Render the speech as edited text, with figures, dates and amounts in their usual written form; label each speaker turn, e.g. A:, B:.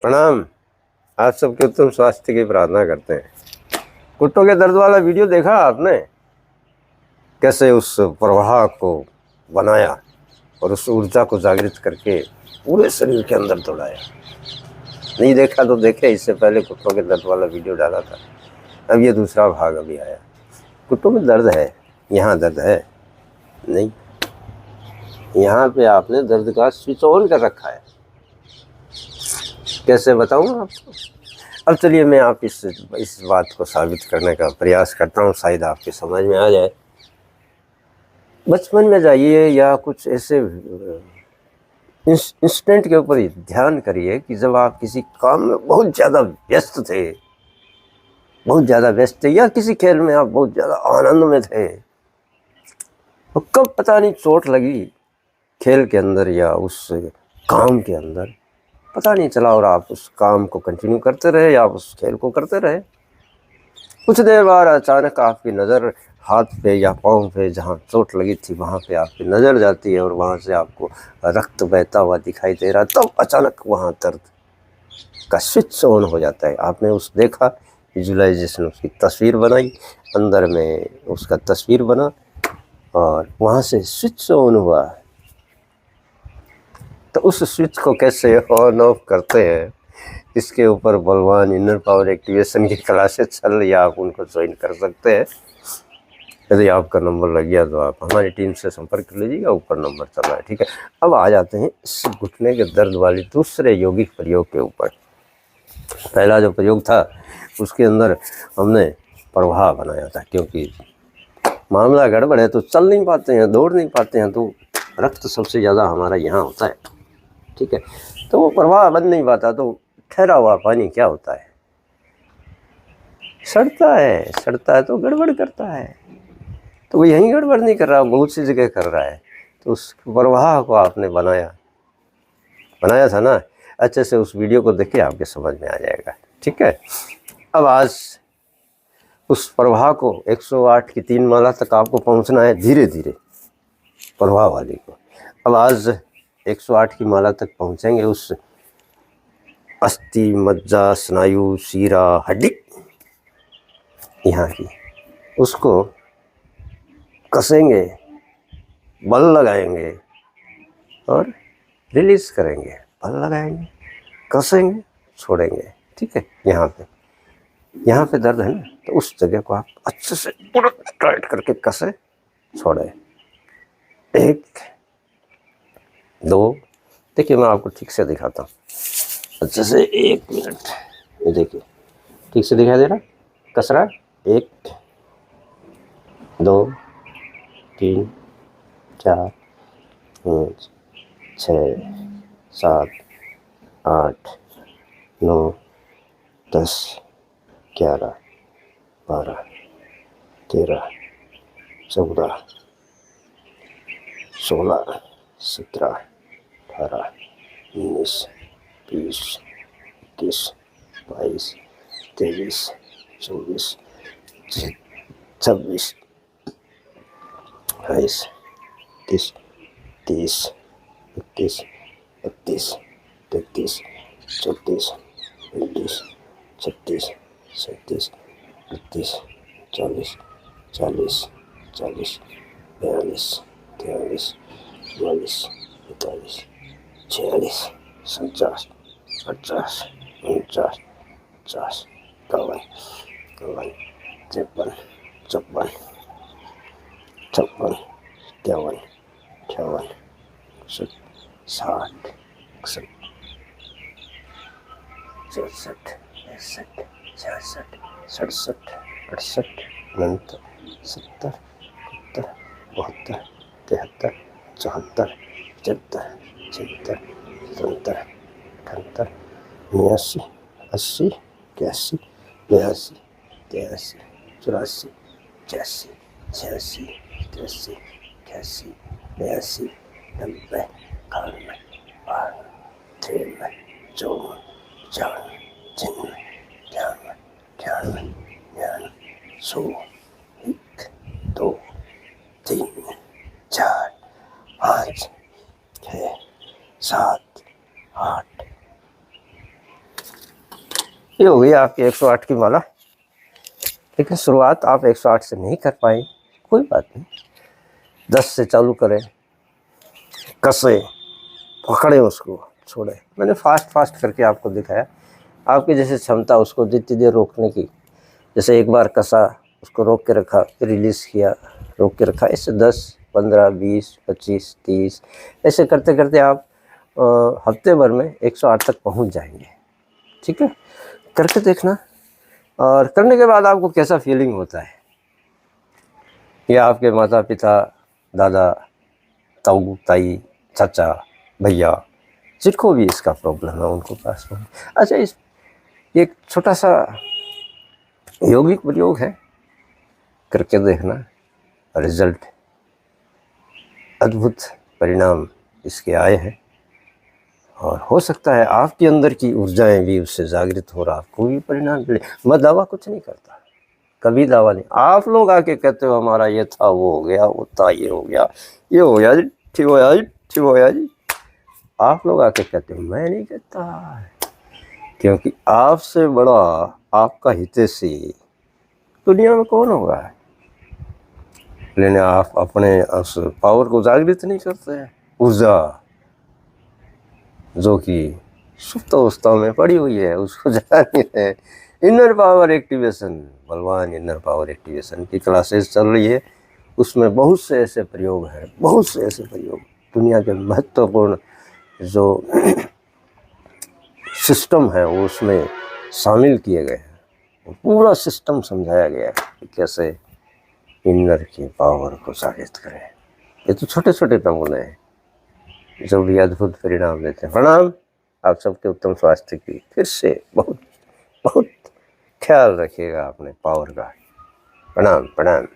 A: प्रणाम। आप सबके उत्तम स्वास्थ्य की प्रार्थना करते हैं। घुटनों के दर्द वाला वीडियो देखा आपने? कैसे उस प्रवाह को बनाया और उस ऊर्जा को जागृत करके पूरे शरीर के अंदर दौड़ाया। नहीं देखा तो देखे, इससे पहले घुटनों के दर्द वाला वीडियो डाला था। अब ये दूसरा भाग अभी आया। घुटनों में दर्द है, यहाँ दर्द है नहीं, यहाँ पे आपने दर्द का स्विच ऑन कर रखा है। कैसे बताऊँ आपको? अब चलिए मैं आप इस बात को साबित करने का प्रयास करता हूँ, शायद आपके समझ में आ जाए। बचपन में जाइए या कुछ ऐसे इंस्टेंट के ऊपर ध्यान करिए कि जब आप किसी काम में बहुत ज़्यादा व्यस्त थे या किसी खेल में आप बहुत ज़्यादा आनंद में थे, तो कब पता नहीं चोट लगी खेल के अंदर या उस काम के अंदर, पता नहीं चला, और आप उस काम को कंटिन्यू करते रहे या आप उस खेल को करते रहे। कुछ देर बाद अचानक आपकी नज़र हाथ पे या पाँव पे जहाँ चोट लगी थी वहाँ पे आपकी नज़र जाती है और वहाँ से आपको रक्त बहता हुआ दिखाई दे रहा है। तब अचानक वहाँ दर्द का स्विच ऑन हो जाता है। आपने उस देखा, विजुअलाइजेशन, उसकी तस्वीर बनाई, अंदर में उसका तस्वीर बना और वहाँ से स्विच ऑन हुआ। तो उस स्विच को कैसे ऑन ऑफ करते हैं, इसके ऊपर बलवान इनर पावर एक्टिवेशन की क्लासेस चल रही है, आप उनको ज्वाइन कर सकते हैं। यदि आपका नंबर लग गया तो आप हमारी टीम से संपर्क कर लीजिएगा, ऊपर नंबर चल रहा है, ठीक है। अब आ जाते हैं इस घुटने के दर्द वाली दूसरे यौगिक प्रयोग के ऊपर। पहला जो प्रयोग था उसके अंदर हमने प्रवाह बनाया था, क्योंकि मामला गड़बड़ है तो चल नहीं पाते हैं, दौड़ नहीं पाते हैं, तो रक्त सबसे ज़्यादा हमारा यहाँ होता है, ठीक है। तो वो प्रवाह बन नहीं पाता, तो ठहरा हुआ पानी क्या होता है, सड़ता है तो गड़बड़ करता है। तो वो यहीं गड़बड़ नहीं कर रहा, बहुत सी जगह कर रहा है। तो उस प्रवाह को आपने बनाया था ना, अच्छे से उस वीडियो को देखिए, आपके समझ में आ जाएगा, ठीक है। अब आज उस प्रवाह को 108 की 3 माला तक आपको पहुंचना है, धीरे धीरे प्रवाह वाली को। अब आज 108 की माला तक पहुंचेंगे। उस अस्थि, मज्जा, स्नायु, शीरा, हड्डी यहाँ की, उसको कसेंगे, बल लगाएंगे और रिलीज करेंगे। बल लगाएंगे, कसेंगे, छोड़ेंगे, ठीक है। यहाँ पे दर्द है ना, तो उस जगह को आप अच्छे से पूरा टाइट करके कसे, छोड़े। 1 2, देखिए मैं आपको ठीक से दिखाता हूँ अच्छे से। 1 मिनट, ये देखिए ठीक से दिखाई दे रहा, कस रहा। 1 2 3 4 5 6 7 8 9 10 11 12 13 14 16 17 18 19 20 21 22 23 24 26 28 30 31 32 33 34 35 36 37 38 39 40 41 42 43 44 45 46 47 50 49 50 51 52 53 54 56 57 58 60 61 62 63 64 65 66 67 68 69 70 71 72 73 74 75 76 77 78 89 80 81 82 83 84 85 86 87 88 89 90 91 92 93 94 95 96 97 98 99 100 1 2 3 4 5 6 7 8 ये हो गई आपकी 108 की माला। लेकिन शुरुआत आप 108 से नहीं कर पाए, कोई बात नहीं, 10 से चालू करें, कसे, पकड़े उसको, छोड़े। मैंने फास्ट करके आपको दिखाया, आपकी जैसे क्षमता उसको जितनी देर रोकने की, जैसे एक बार कसा, उसको रोक के रखा, फिर रिलीज़ किया, रोक के रखा, इससे 10, 15, 20, 25, 30 ऐसे करते करते आप हफ्ते भर में 108 तक पहुंच जाएंगे। ठीक है, करके देखना। और करने के बाद आपको कैसा फीलिंग होता है, या आपके माता पिता, दादा, ताऊ, ताई, चाचा, भैया, जिनको भी इसका प्रॉब्लम है उनको पास में। अच्छा, इस एक छोटा सा यौगिक प्रयोग है, करके देखना, रिजल्ट अद्भुत परिणाम इसके आए हैं। और हो सकता है आपके अंदर की ऊर्जाएं भी उससे जागृत हो रहा, आपको भी परिणाम मिले। मैं दावा कुछ नहीं करता, कभी दावा नहीं। आप लोग आके कहते हो हमारा ये था, वो हो गया, वो था, ये हो गया, ये हो गया जी, ठीक हो गया जी, ठीक हो गया जी, आप लोग आके कहते हो, मैं नहीं कहता। क्योंकि आपसे बड़ा आपका हितैषी दुनिया में कौन होगा। लेकिन आप अपने उस पावर को जागृत नहीं करते हैं, ऊर्जा जो कि सुप्त अवस्था में पड़ी हुई है, उसको जानिए है। इनर पावर एक्टिवेशन, बलवान इनर पावर एक्टिवेशन की क्लासेस चल रही है, उसमें बहुत से ऐसे प्रयोग हैं, बहुत से ऐसे प्रयोग दुनिया के महत्वपूर्ण जो सिस्टम है वो उसमें शामिल किए गए हैं। पूरा सिस्टम समझाया गया है कि कैसे इनर की पावर को जागृत करें। ये तो छोटे छोटे नमूने हैं जो भी अद्भुत परिणाम देते हैं। प्रणाम, आप सबके उत्तम स्वास्थ्य की फिर से बहुत बहुत ख्याल रखिएगा अपने पावर का। प्रणाम प्रणाम।